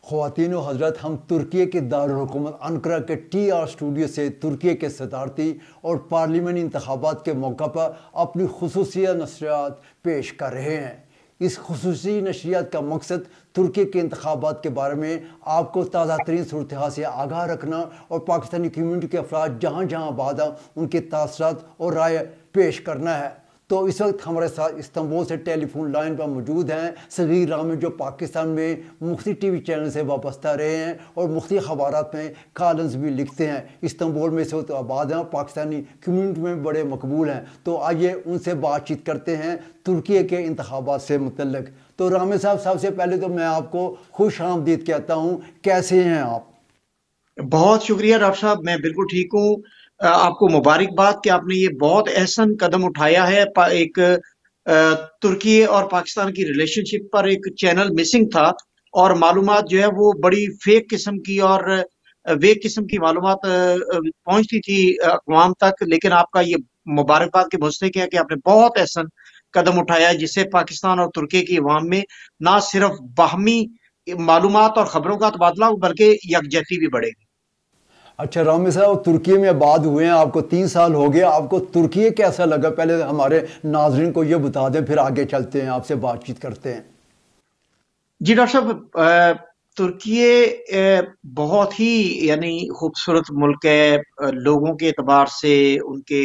ख़वातीन व हज़रात, हम तुर्की के दारुल हुकूमत अंकारा के TR स्टूडियो से तुर्की के सदारती और पार्लिमानी इंतखाबात के मौका पर अपनी खुसूसी नशरियात पेश कर रहे हैं। इस खुसूसी नशरियात का मकसद तुर्की के इंतखाबात के बारे में आपको ताज़ा तरीन सूरत हाल से आगाह रखना और पाकिस्तानी कम्यूनिटी के अफराद जहाँ जहाँ आबाद हैं उनके तासरात और राय पेश करना है। तो इस वक्त हमारे साथ इस्तांबुल से टेलीफोन लाइन पर मौजूद हैं सगीर रामी, जो पाकिस्तान में मुख्तलिफ TV चैनल से वाबस्ता रहे हैं और मुख्तलिफ ख़बारात में कॉलम्स भी लिखते हैं। इस्तांबुल में से तो आबाद हैं, पाकिस्तानी कम्यूनिटी में बड़े मकबूल हैं। तो आइए उनसे बातचीत करते हैं तुर्की के इंतखाबात से मुतल्लिक। तो रामी साहब, सबसे पहले तो मैं आपको खुश आमदीद कहता हूँ, कैसे हैं आप? बहुत शुक्रिया डॉक्टर साहब, मैं बिल्कुल ठीक हूँ। आपको मुबारकबाद कि आपने ये बहुत अहसन कदम उठाया है। एक तुर्की और पाकिस्तान की रिलेशनशिप पर एक चैनल मिसिंग था और मालूमात जो है वो बड़ी फेक किस्म की और वेक किस्म की मालूमात पहुंचती थी अक़वाम तक, लेकिन आपका ये मुबारकबाद के मुस्तहिक है कि आपने बहुत अहसन कदम उठाया है, जिससे पाकिस्तान और तुर्की की अवाम में ना सिर्फ बाहमी मालूमात और खबरों का तबादला बल्कि यकजहती भी बढ़ेगी। अच्छा रामी साहब, तुर्की में आबाद हुए हैं, आपको 3 साल हो गए, आपको तुर्की कैसा लगा? पहले हमारे नाजरीन को ये बता दें, फिर आगे चलते हैं, आपसे बातचीत करते हैं। जी डॉक्टर साहब, तुर्की बहुत ही यानी खूबसूरत मुल्क है। लोगों के एतबार से, उनके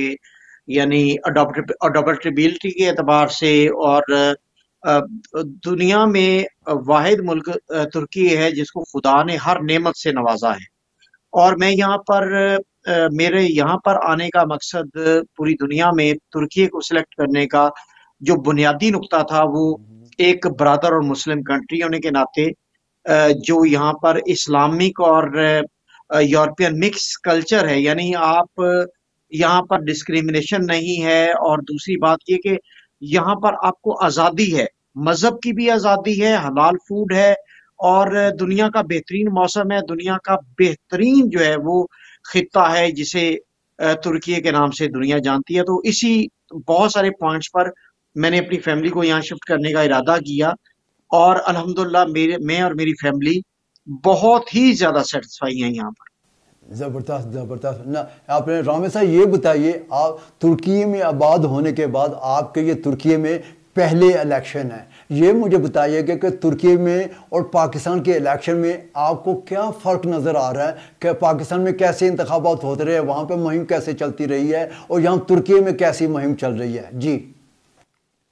यानी अडॉप्टेबिलिटी के एतबार से, और दुनिया में वाहिद मुल्क तुर्की है जिसको खुदा ने हर नेमत से नवाजा है। और मैं यहाँ पर मेरे यहाँ पर आने का मकसद पूरी दुनिया में तुर्की को सिलेक्ट करने का जो बुनियादी नुक्ता था वो एक ब्रादर और मुस्लिम कंट्री होने के नाते जो यहाँ पर इस्लामिक और यूरोपियन मिक्स कल्चर है, यानी आप यहाँ पर डिस्क्रिमिनेशन नहीं है। और दूसरी बात ये कि यहाँ पर आपको आज़ादी है, मजहब की भी आज़ादी है, हलाल फूड है और दुनिया का बेहतरीन मौसम है। दुनिया का बेहतरीन जो है वो खित्ता है जिसे तुर्की के नाम से दुनिया जानती है। तो इसी बहुत सारे पॉइंट्स पर मैंने अपनी फैमिली को यहाँ शिफ्ट करने का इरादा किया और अल्हम्दुलिल्लाह मैं और मेरी फैमिली बहुत ही ज्यादा सेटिस्फाई हैं यहाँ पर। ज़बरदस्त ज़बरदस्त ना। आपने रामी साहब ये बताइए, आप तुर्की में आबाद होने के बाद आपके ये तुर्की में पहले इलेक्शन है, ये मुझे बताइएगा कि तुर्की में और पाकिस्तान के इलेक्शन में आपको क्या फ़र्क नज़र आ रहा है कि पाकिस्तान में कैसे इंतखाबात होते रहे, वहाँ पे मुहिम कैसे चलती रही है और यहाँ तुर्की में कैसी मुहिम चल रही है? जी,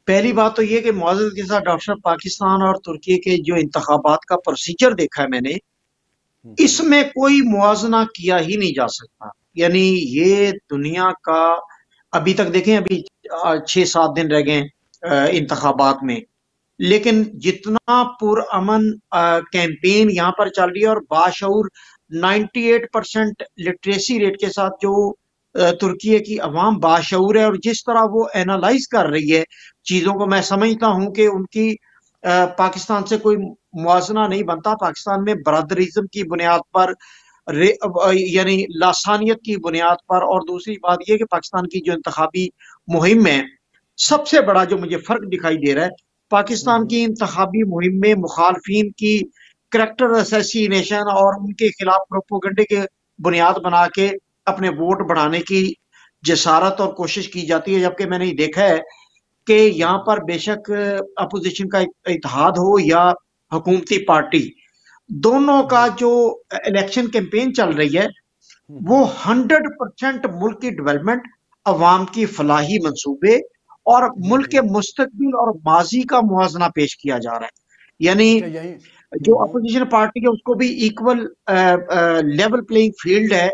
पहली बात तो ये कि मुआज़्ज़त के साथ डॉक्टर साहब, पाकिस्तान और तुर्की के जो इंतखाबात का प्रोसीजर देखा है मैंने, इसमें कोई मुआवजना किया ही नहीं जा सकता। यानी ये दुनिया का अभी तक देखें, अभी 6-7 दिन रह गए इंतखाबात में, लेकिन जितना पुरअमन कैंपेन यहाँ पर चल रही है और बाशऊर 98% लिटरेसी रेट के साथ जो तुर्की की अवाम बाशऊर है और जिस तरह वो एनालाइज कर रही है चीजों को, मैं समझता हूं कि उनकी पाकिस्तान से कोई मुआवजना नहीं बनता। पाकिस्तान में बरादरिज्म की बुनियाद पर, यानी लासानियत की बुनियाद पर, और दूसरी बात यह कि पाकिस्तान की जो इंतखाबी मुहिम है, सबसे बड़ा जो मुझे फर्क दिखाई दे रहा है, पाकिस्तान की इंतखाबी मुहिम में मुखालफिन की करैक्टर असैसिनेशन और उनके खिलाफ प्रोपोगंडे के बुनियाद बना के अपने वोट बढ़ाने की जसारत और कोशिश की जाती है। जबकि मैंने ये देखा है कि यहाँ पर बेशक अपोजिशन का इत्तेहाद हो या हुकूमती पार्टी, दोनों का जो इलेक्शन कैंपेन चल रही है वो 100% मुल्क की डेवलपमेंट, अवाम की फलाही मंसूबे और मुल्क के मुस्तकबिल और माजी का मुआवजना पेश किया जा रहा है। यानी जो अपोजिशन पार्टी है उसको भी इक्वल लेवल प्लेइंग फील्ड है,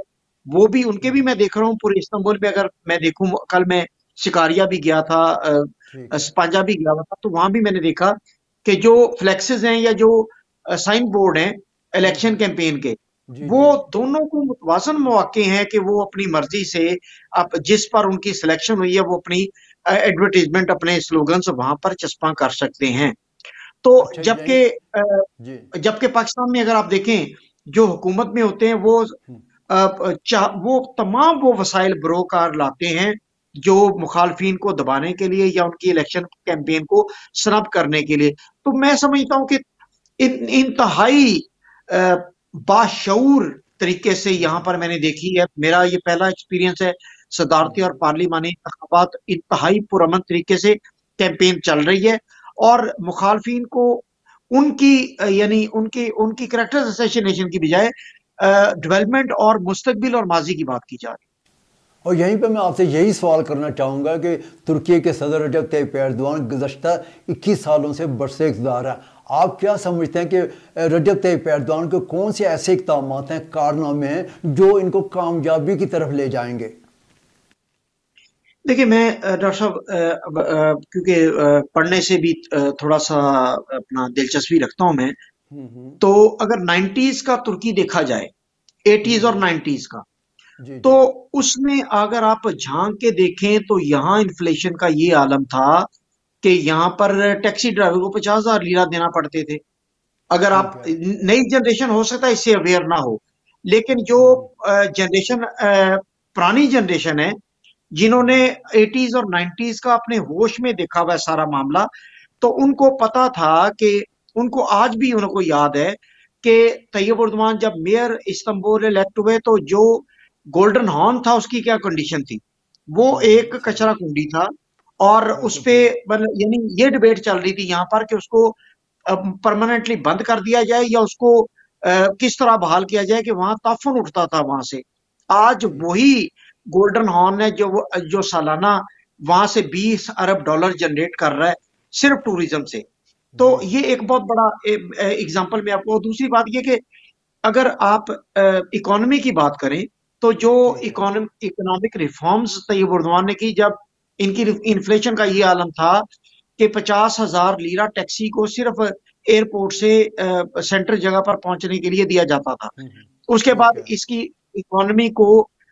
वो भी उनके भी मैं देख रहा हूँ पूरे इस्तांबुल में। अगर मैं देखूं, कल मैं शिकारिया भी गया था, स्पांजा भी गया था, तो वहां भी मैंने देखा कि जो फ्लेक्सेस हैं या जो साइन बोर्ड हैं इलेक्शन कैंपेन के, वो दोनों को मुतवाज़न मौके हैं कि वो अपनी मर्जी से जिस पर उनकी सिलेक्शन हुई है वो अपनी एडवर्टीजमेंट, अपने स्लोगन्स वहां पर चस्पा कर सकते हैं। तो जबकि पाकिस्तान में अगर आप देखें, जो हुकूमत में होते हैं वो وہ تمام وہ وسائل بروکار لاتے ہیں جو مخالفین کو دبانے کے لیے یا ان کی الیکشن کیمپین کو سنب کرنے کے لیے. تو میں سمجھتا ہوں کہ انتہائی باشعور طریقے سے یہاں پر میں نے دیکھی ہے. میرا یہ پہلا ایکسپیرینس ہے. صدارتی اور پارلیمانی انتخابات انتہائی پرامن طریقے سے کیمپین چل رہی ہے اور مخالفین کو ان کی یعنی ان کی کریکٹر اسیسینیشن کی بجائے ڈیولپمنٹ اور مستقبل اور ماضی کی بات کی جا رہی ہے. اور یہیں پہ میں آپ سے یہی سوال کرنا چاہوں گا کہ ترکی کے صدر رجب طیب ایردوان گزشتہ 21 سالوں سے برسر اقتدار ہیں. آپ کیا سمجھتے ہیں کہ رجب طیب ایردوان کے کون سے ایسے اقدامات ہیں، کارنامے ہیں جو ان کو کامیابی کی طرف لے جائیں گے؟ دیکھیں میں ڈاکٹر صاحب کیونکہ پڑھنے سے بھی تھوڑا سا اپنا دلچسپی رکھتا ہوں میں، تو اگر 90s کا ترکی دیکھا جائے، 80s اور 90s کا، تو اس میں اگر آپ جھانک کے دیکھیں تو یہاں انفلیشن کا یہ عالم تھا کہ یہاں پر ٹیکسی ڈرائیور کو 50,000 لیرہ دینا پڑتے تھے. اگر آپ نئی جنریشن ہو سکتا ہے اس سے اویئر نہ ہو، لیکن جو جنریشن پرانی جنریشن ہے جنہوں نے 80s اور 90s کا اپنے ہوش میں دیکھا ہوا ہے سارا معاملہ، تو ان کو پتا تھا کہ ان کو آج بھی ان کو یاد ہے کہ طیب اردوان جب میئر استنبول الیکٹ ہوئے تو جو گولڈن ہارن تھا اس کی کیا کنڈیشن تھی. وہ ایک کچرا کنڈی تھا اور اس پہ یعنی یہ ڈیبیٹ چل رہی تھی یہاں پر کہ اس کو پرماننٹلی بند کر دیا جائے یا اس کو کس طرح بحال کیا جائے کہ وہاں تعفن اٹھتا تھا وہاں سے. آج وہی گولڈن ہارن ہے جو سالانہ وہاں سے $20 ارب جنریٹ کر رہا ہے صرف ٹوریزم سے. تو یہ ایک بہت بڑا اگزامپل میں آپ کو. دوسری بات یہ کہ اگر آپ اکانومی کی بات کریں تو جو اکنامک ریفارمز طیب اردوان نے کی، جب ان کی انفلیشن کا یہ عالم تھا کہ 50,000 لیرہ ٹیکسی کو صرف ایئرپورٹ سے سینٹر جگہ پر پہنچنے کے لیے دیا جاتا تھا. اس کے بعد اس کی اکانومی کو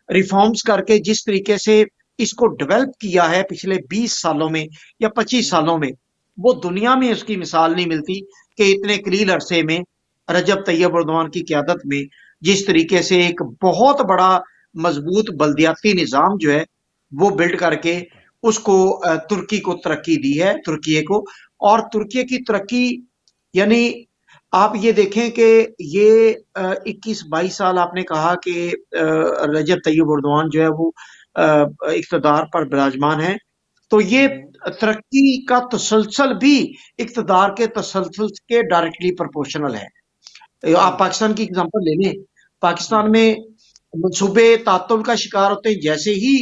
ریفارمز کر کے جس طریقے سے اس کو ڈیولپ کیا ہے پچھلے 20 سالوں میں یا 25 سالوں میں، وہ دنیا میں اس کی مثال نہیں ملتی کہ اتنے قلیل عرصے میں رجب طیب اردوان کی قیادت میں جس طریقے سے ایک بہت بڑا مضبوط بلدیاتی نظام جو ہے وہ بلڈ کر کے اس کو ترکی کو ترقی دی ہے، ترکیے کو. اور ترکیے کی ترقی یعنی آپ یہ دیکھیں کہ یہ 21-22 سال آپ نے کہا کہ رجب طیب اردوان جو ہے وہ اقتدار پر براجمان ہے، تو یہ ترقی کا تسلسل بھی اقتدار کے تسلسل کے ڈائریکٹلی پرپورشنل ہے. آپ پاکستان کی اگزامپل لے لیں، پاکستان میں منصوبے تعطل کا شکار ہوتے ہیں، جیسے ہی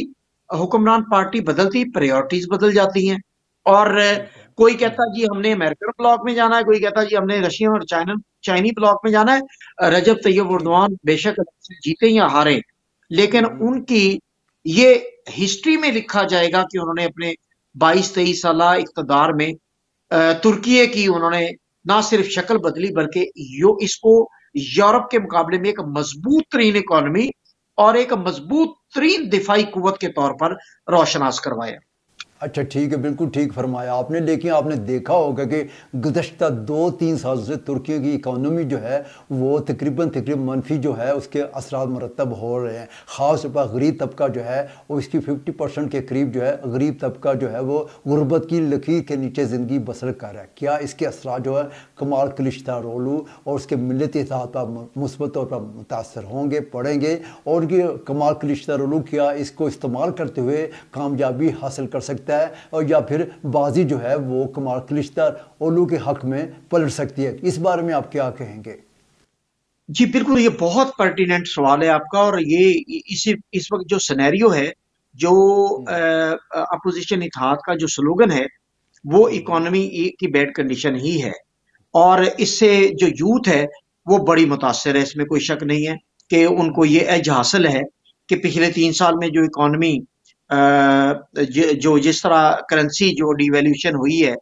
حکمران پارٹی بدلتی پریورٹیز بدل جاتی ہیں. اور کوئی کہتا جی ہم نے امریکن بلاک میں جانا ہے، کوئی کہتا جی ہم نے رشین اور چائنی بلاک میں جانا ہے. رجب طیب اردوان بے شک جیتے یا ہارے، لیکن ان کی یہ ہسٹری میں لکھا جائے گا کہ انہوں نے اپنے 22-23 سالہ اقتدار میں ترکیے کی انہوں نے نہ صرف شکل بدلی بلکہ اس کو یورپ کے مقابلے میں ایک مضبوط ترین اکانومی اور ایک مضبوط ترین دفاعی قوت کے طور پر روشناس کروایا. اچھا ٹھیک ہے، بالکل ٹھیک فرمایا آپ نے. لیکن آپ نے دیکھا ہوگا کہ گزشتہ 2-3 سال سے ترکی کی اکانومی جو ہے وہ تقریباً منفی جو ہے اس کے اثرات مرتب ہو رہے ہیں. خاص طور پر غریب طبقہ جو ہے وہ اس کی 50% کے قریب جو ہے غریب طبقہ جو ہے وہ غربت کی لکیر کے نیچے زندگی بسر کر رہا ہے. کیا اس کے اثرات جو ہے کمال کلچدارولو اور اس کے ملتی اتحاد پر مثبت طور پر متاثر ہوں گے، پڑیں گے؟ اور یہ کمال کلچدارولو کیا اس کو استعمال کرتے ہوئے کامیابی حاصل کر سکتے ہے اور یا پھر بازی جو ہے وہ کمال کلچدارولو کے حق میں پلٹ سکتی ہے؟ اس بارے میں آپ کیا کہیں گے؟ جی بالکل، یہ بہت پرٹیننٹ سوال ہے آپ کا. اور یہ اس وقت جو سینیریو ہے، جو اپوزیشن اتحاد کا جو سلوگن ہے، وہ اکانومی کی بیڈ کنڈیشن ہی ہے. اور اس سے جو یوتھ ہے وہ بڑی متاثر ہے، اس میں کوئی شک نہیں ہے کہ ان کو یہ ایج حاصل ہے کہ پچھلے 3 سال میں جو اکانومی جو جس طرح کرنسی جو ڈی ویلیوشن ہوئی ہے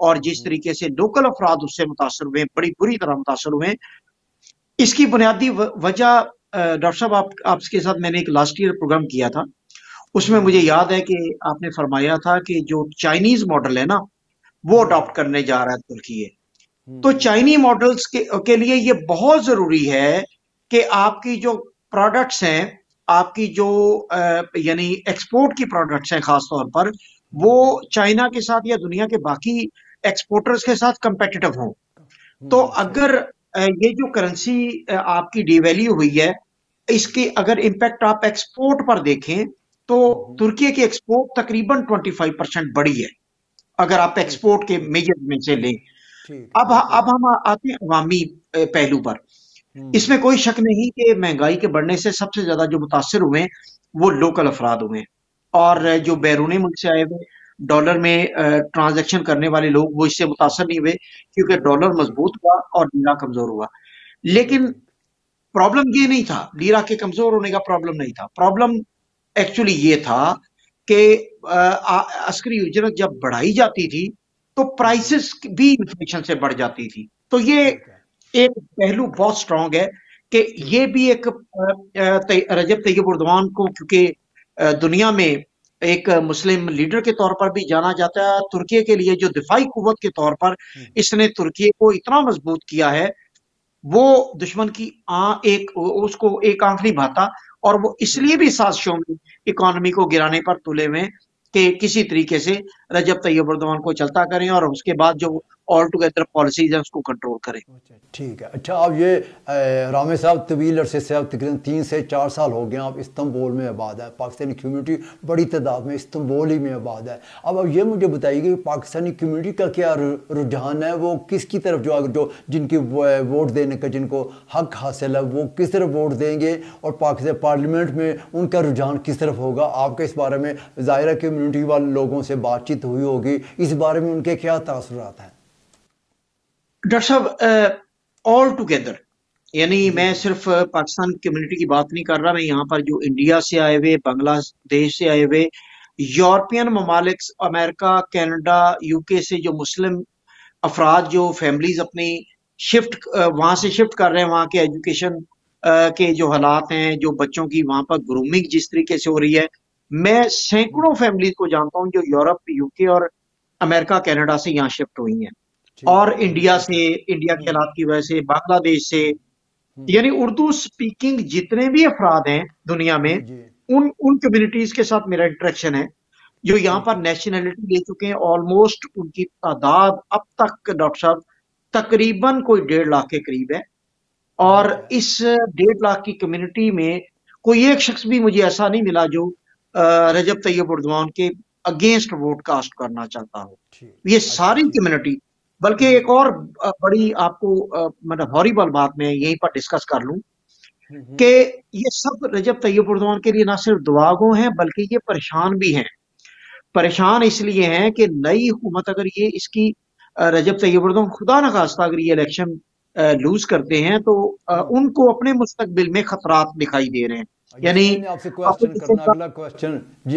اور جس طریقے سے لوکل افراد اس سے متاثر ہوئے، بڑی بری طرح متاثر ہوئے. اس کی بنیادی وجہ ڈاکٹر صاحب آپ کے ساتھ میں نے ایک لاسٹ ایئر پروگرام کیا تھا، اس میں مجھے یاد ہے کہ آپ نے فرمایا تھا کہ جو چائنیز ماڈل ہے نا وہ اڈاپٹ کرنے جا رہا ہے ترکی. تو چائنی ماڈلز کے لیے یہ بہت ضروری ہے کہ آپ کی جو प्रोडक्ट्स हैं आपकी जो यानी एक्सपोर्ट की प्रोडक्ट्स हैं खास तौर पर, वो चाइना के साथ या दुनिया के बाकी एक्सपोर्टर्स के साथ कंपेटिटिव हों। तो अगर ये जो करेंसी आपकी डिवैल्यू हुई है, इसकी अगर इम्पैक्ट आप एक्सपोर्ट पर देखें तो तुर्की की एक्सपोर्ट तकरीबन 25% बढ़ी है, अगर आप एक्सपोर्ट के मेजर में से लें। अब हम आते हैं अवामी पहलू पर। इसमें कोई शक नहीं कि महंगाई के बढ़ने से सबसे ज्यादा जो मुतासिर हुए वो लोकल अफराद हुए, और जो बैरूनी मुल्क से आए हुए डॉलर में ट्रांजैक्शन करने वाले लोग वो इससे मुतासर नहीं हुए, क्योंकि डॉलर मजबूत हुआ और लीरा कमजोर हुआ। लेकिन प्रॉब्लम ये नहीं था, लीरा के कमजोर होने का प्रॉब्लम नहीं था। प्रॉब्लम एक्चुअली ये था कि अस्करी उजरत जब बढ़ाई जाती थी तो प्राइसेस भी इन्फ्लेशन से बढ़ जाती थी। तो ये एक पहलू बहुत स्ट्रांग है कि ये भी एक रजब तैयब एर्दोगान को, क्योंकि दुनिया में एक मुस्लिम लीडर के तौर पर भी जाना जाता है, तुर्की के लिए जो दिफाई कुव्वत के तौर पर इसने तुर्की को इतना मजबूत किया है, वो दुश्मन की उसको एक आंख नहीं भाता, और वो इसलिए भी साजिशों में इकोनॉमी को गिराने पर तुले हुए कि किसी तरीके से रजब तैयब एर्दोगान को चलता करें और उसके बाद जो ऑल टुगेदर पॉलिसीज हैं उसको कंट्रोल करें। ठीक है। अच्छा, आप ये रामे साहब तवील अरसे से, आप तकरीबन 3 से 4 साल हो गए आप इस्तांबुल में आबाद है। पाकिस्तानी कम्युनिटी बड़ी तादाद में इस्तांबुल ही में आबाद है। अब ये मुझे बताइए कि पाकिस्तानी कम्युनिटी का क्या रुझान है, वो किसकी तरफ जो जिनकी वोट देने का जिनको हक हासिल है वो किस तरफ वोट देंगे, और पाकिस्तान पार्लियामेंट में उनका रुझान किस तरफ होगा? आपके इस बारे में ज़ाहिर कम्युनिटी वाले लोगों से बातचीत हुई होगी, इस बारे में उनके क्या तासुरात हैं? डॉक्टर साहब, ऑल टुगेदर, यानी मैं सिर्फ पाकिस्तान कम्युनिटी की बात नहीं कर रहा, मैं यहाँ पर जो इंडिया से आए हुए, बांग्लादेश से आए हुए, यूरोपियन ममालिक, अमेरिका, कनाडा, यूके से जो मुस्लिम अफराद, जो फैमिलीज अपनी वहाँ से शिफ्ट कर रहे हैं, वहाँ के एजुकेशन के जो हालात हैं, जो बच्चों की वहाँ पर ग्रूमिंग जिस तरीके से हो रही है, मैं सैकड़ों फैमिलीज को जानता हूँ जो यूरोप, यूके और अमेरिका, कनाडा से यहाँ शिफ्ट हुई हैं, और इंडिया के हालात की वजह से, बांग्लादेश से, यानी उर्दू स्पीकिंग जितने भी अफराद हैं दुनिया में, उन कम्युनिटीज के साथ मेरा इंटरेक्शन है, जो यहाँ पर नेशनैलिटी ले चुके हैं। ऑलमोस्ट उनकी तादाद अब तक डॉक्टर साहब तकरीबन कोई 1.5 लाख के करीब है, और इस 1.5 लाख की कम्युनिटी में कोई एक शख्स भी मुझे ऐसा नहीं मिला जो रजब तैयब एर्दोगान के अगेंस्ट वोट कास्ट करना चाहता हो। ये सारी कम्युनिटी, बल्कि एक और बड़ी आपको मतलब हॉरिबल बात मैं यहीं पर डिस्कस कर लूं कि ये सब रजब तैयब एर्दोगान के लिए ना सिर्फ दुआगो हैं, बल्कि ये परेशान भी हैं। परेशान इसलिए हैं कि नई हुकूमत, अगर ये इसकी रजब तैयब एर्दोगान खुदा न खास्ता अगर ये इलेक्शन लूज करते हैं तो उनको अपने मुस्तकबिल में खतरात दिखाई दे रहे हैं। यानी आपसे क्वेश्चन करना,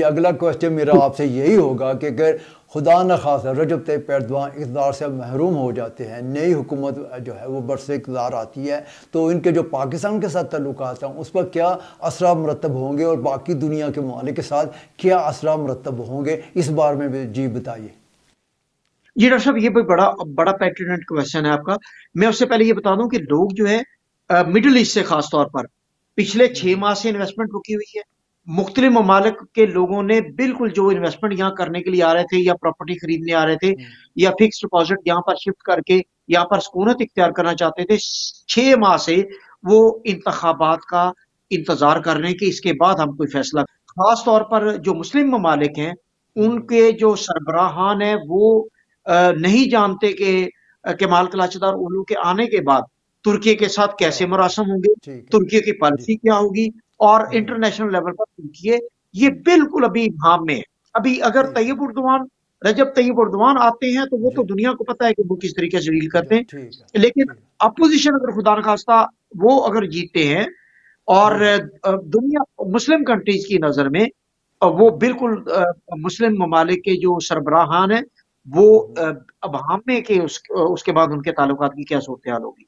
अगला क्वेश्चन मेरा आपसे यही होगा कि अगर खुदा न खासा रजब तैयब एर्दोगान इक़्तिदार से महरूम हो जाते हैं, नई हुकूमत जो है वो बरसे इक़्तिदार आती है, तो इनके जो पाकिस्तान के साथ ताल्लुकात हैं उस पर क्या असरा मुरतब होंगे, और बाकी दुनिया के ममालिक के साथ क्या असरा मुरतब होंगे, इस बारे में भी जी बताइए। जी डॉक्टर साहब, ये भी बड़ा पैर्टिनेंट क्वेश्चन है आपका। मैं उससे पहले ये बता दूं कि लोग जो है मिडिल ईस्ट से खास तौर पर पिछले 6 माह से इन्वेस्टमेंट रुकी हुई है। मुख्तलिफ ममालिक के लोगों ने बिल्कुल जो इन्वेस्टमेंट यहाँ करने के लिए आ रहे थे, या प्रॉपर्टी खरीदने आ रहे थे, या फिक्स डिपॉजिट यहाँ पर शिफ्ट करके यहाँ पर सुकूनत इख्तियार करना चाहते थे, 6 माह से वो इंतखाबात का इंतजार कर रहे हैं कि इसके बाद हम कोई फैसला। खास तौर पर जो मुस्लिम ममालिक हैं, उनके जो सरबराहान है वो नहीं जानते कि केमाल क्लचदार ओलू के आने के बाद तुर्की के साथ कैसे मुरासम होंगे, तुर्की की पॉलिसी क्या होगी, और इंटरनेशनल लेवल पर तुर्की ये बिल्कुल अभी इब्हाम में है। अभी अगर रजब तैयब एर्दोगान आते हैं तो वो तो दुनिया को पता है कि वो किस तरीके से डील करते हैं, लेकिन अपोजिशन अगर खुदा न खास्ता वो अगर जीतते हैं, और दुनिया मुस्लिम कंट्रीज की नजर में वो बिल्कुल मुस्लिम ममालिक के जो सरबराहान है वो अब हम में के उसके बाद उनके ताल्लुकात की क्या सूरत हाल होगी।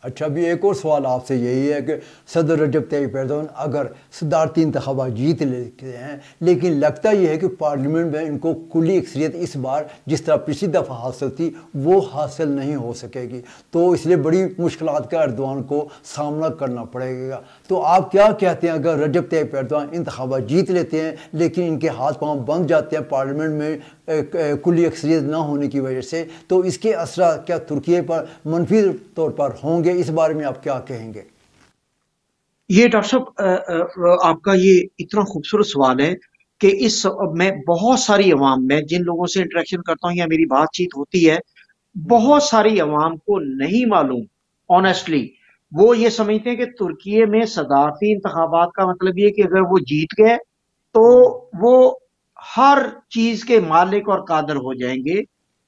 अच्छा, अभी एक और सवाल आपसे यही है कि सदर रजब तैयब एर्दोगन अगर सदारती इंतखाबात जीत लेते हैं, लेकिन लगता ये है कि पार्लियामेंट में इनको कुली अक्सरियत इस बार जिस तरह पिछली दफ़ा हासिल थी वो हासिल नहीं हो सकेगी, तो इसलिए बड़ी मुश्किलात का एर्दोगन को सामना करना पड़ेगा। तो आप क्या कहते हैं, अगर रजब तैयब एर्दोगन इंतखाबात जीत लेते हैं लेकिन इनके हाथ पाँव बंध जाते हैं पार्लियामेंट में कुली अक्सरियत ना होने की वजह से, तो इसके असर क्या तुर्की पर मनफी तौर पर होंगे? इस बारे में आप क्या कहेंगे? ये डॉक्टर साहब, आपका ये इतना खूबसूरत सवाल है कि इस मैं बहुत सारी अवाम में जिन लोगों से इंटरेक्शन करता हूँ या मेरी बातचीत होती है, बहुत सारी अवाम को नहीं मालूम ऑनेस्टली। वो ये समझते हैं कि तुर्की में सदारती इंतखाबात का मतलब ये कि अगर वो जीत गए तो वो हर चीज के मालिक और कादर हो जाएंगे।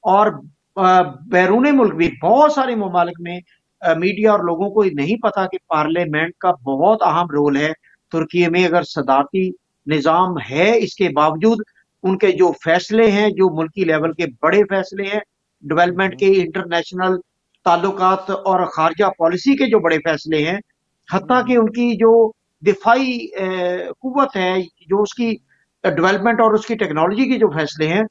और बैरून मुल्क भी बहुत सारे ममालिक में मीडिया और लोगों को नहीं पता कि पार्लियामेंट का बहुत अहम रोल है तुर्की में। अगर सदारती निज़ाम है, इसके बावजूद उनके जो फैसले हैं, जो मुल्की लेवल के बड़े फैसले हैं, डेवलपमेंट के, इंटरनेशनल ताल्लुकात और खारजा पॉलिसी के जो बड़े फैसले हैं, हत्ता कि उनकी जो दिफाई कुव्वत है, जो उसकी डेवलपमेंट और उसकी टेक्नोलॉजी के जो फैसले हैं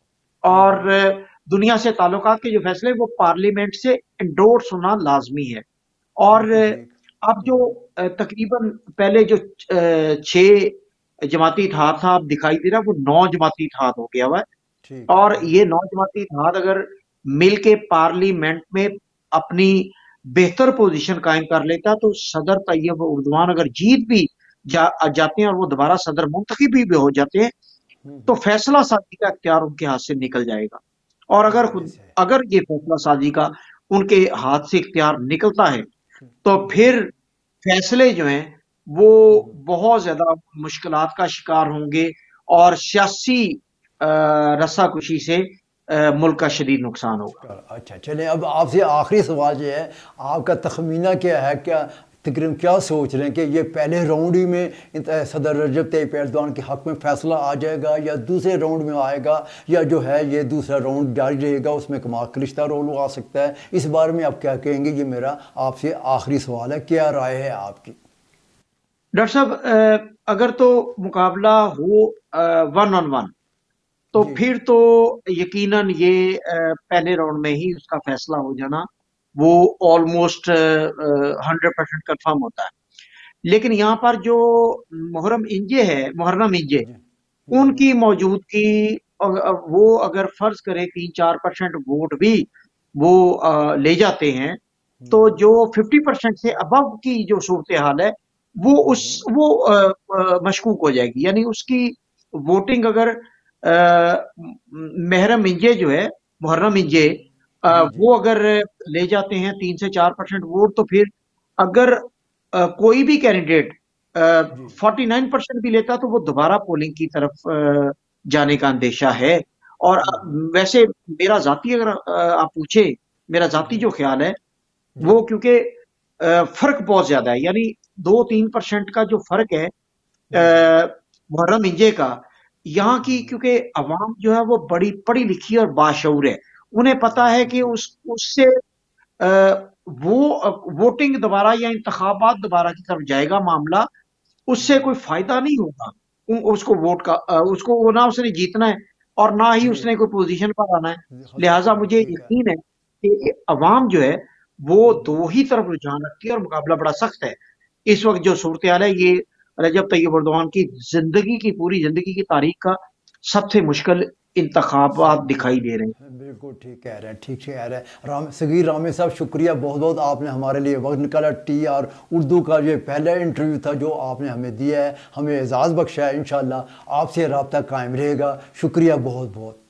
और दुनिया से ताल्लुकात के जो फैसले, वो पार्लियामेंट से इंडोर्स होना लाजमी है। और अब जो तकरीबन पहले जो 6 जमाती इत्तेहाद था, अब दिखाई दे रहा है वो 9 जमाती इत्तेहाद हो गया हुआ है। और ये 9 जमाती इत्तेहाद अगर मिल के पार्लियामेंट में अपनी बेहतर पोजीशन कायम कर लेता तो सदर तैयब एर्दोगन अगर जीत भी जाते हैं और वो दोबारा सदर मुंतखब भी हो जाते हैं तो फैसला साजी का इख्तियार उनके हाथ से निकल जाएगा। और अगर ये फैसला साजी का उनके हाथ से इख्तियार निकलता है तो फिर फैसले जो हैं वो बहुत ज्यादा मुश्किलात का शिकार होंगे और सियासी रस्साकुशी से मुल्क का शदीद नुकसान होगा। अच्छा, चलें, अब आपसे आखिरी सवाल ये है, आपका तखमीना क्या है, क्या तकरीबन क्या सोच रहे हैं कि ये पहले राउंड ही में सदर रजब तैयब एर्दोगन के हक़ में फ़ैसला आ जाएगा या दूसरे राउंड में आएगा, या जो है ये दूसरा राउंड जारी रहेगा, उसमें कमाल कलिश्ता रोल आ सकता है? इस बारे में आप क्या कहेंगे? ये मेरा आपसे आखिरी सवाल है, क्या राय है आपकी? डॉक्टर साहब, अगर तो मुकाबला हो 1 on 1 तो फिर तो यकीनन ये पहले राउंड में ही उसका फैसला हो जाना वो ऑलमोस्ट 100% कंफर्म होता है। लेकिन यहाँ पर जो मुहर्रम इंजे, उनकी मौजूदगी, वो अगर फर्ज करे 3-4% वोट भी वो ले जाते हैं तो जो 50% से अबव की जो सूरत हाल है वो मशकूक हो जाएगी। यानी उसकी वोटिंग अगर मुहर्रम इंजे वो अगर ले जाते हैं 3 से 4% वोट, तो फिर अगर कोई भी कैंडिडेट 49% भी लेता तो वो दोबारा पोलिंग की तरफ जाने का अंदेशा है। और वैसे मेरा जाती, अगर आप पूछे, मेरा जाती जो ख्याल है वो, क्योंकि फर्क बहुत ज्यादा है, यानी 2-3% का जो फर्क है मुहर्रम इंजे का, यहाँ की क्योंकि अवाम जो है वो बड़ी पढ़ी लिखी और बाशऊर है, उन्हें पता है कि उससे वो वोटिंग दोबारा या इंतखाबात दोबारा की तरफ जाएगा मामला, उससे कोई फायदा नहीं होगा उसको वोट का। उसको ना उसने जीतना है और ना ही उसने कोई पोजीशन पर आना है। लिहाजा मुझे यकीन है कि अवाम जो है वो दो ही तरफ रुझान रखती है और मुकाबला बड़ा सख्त है। इस वक्त जो सूरत हाल है, ये रजब तैयब एर्दोगन की पूरी जिंदगी की तारीख का सबसे मुश्किल इंतखाबात दिखाई दे रहे हैं। बिल्कुल ठीक कह रहे हैं, ठीक कह रहे हैं। सगीर रामी साहब, शुक्रिया बहुत बहुत, आपने हमारे लिए वक्त निकाला। TR उर्दू का ये पहला इंटरव्यू था जो आपने हमें दिया है, हमें एजाज़ बख्शा है। इंशाल्लाह आपसे रब्ता कायम रहेगा। शुक्रिया बहुत बहुत।